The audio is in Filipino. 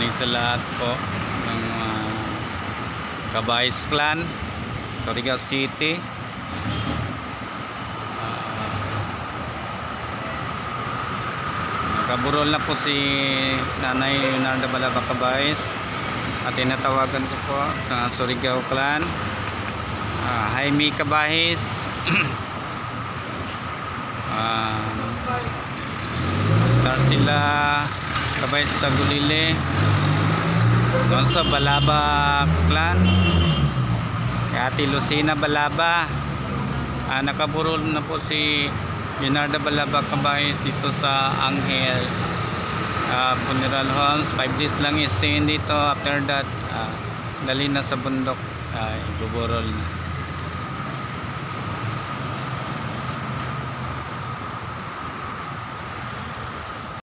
morning sa lahat po ng Cabayes Clan, Surigao City. Nakaburol na po si Nanay Leonardo Balaba Cabayes at tinatawagan ko po ng Surigao Clan, Jaime Cabayes. Sila Cabayes sa Gulile doon sa Balaba Clan, kay Ate Lucina Balaba. Nakaburol na po si Leonardo Balaba Cabayes dito sa Angel Funeral Homes. 5 days lang stay dito. After that dali na sa bundok, ibuburol na.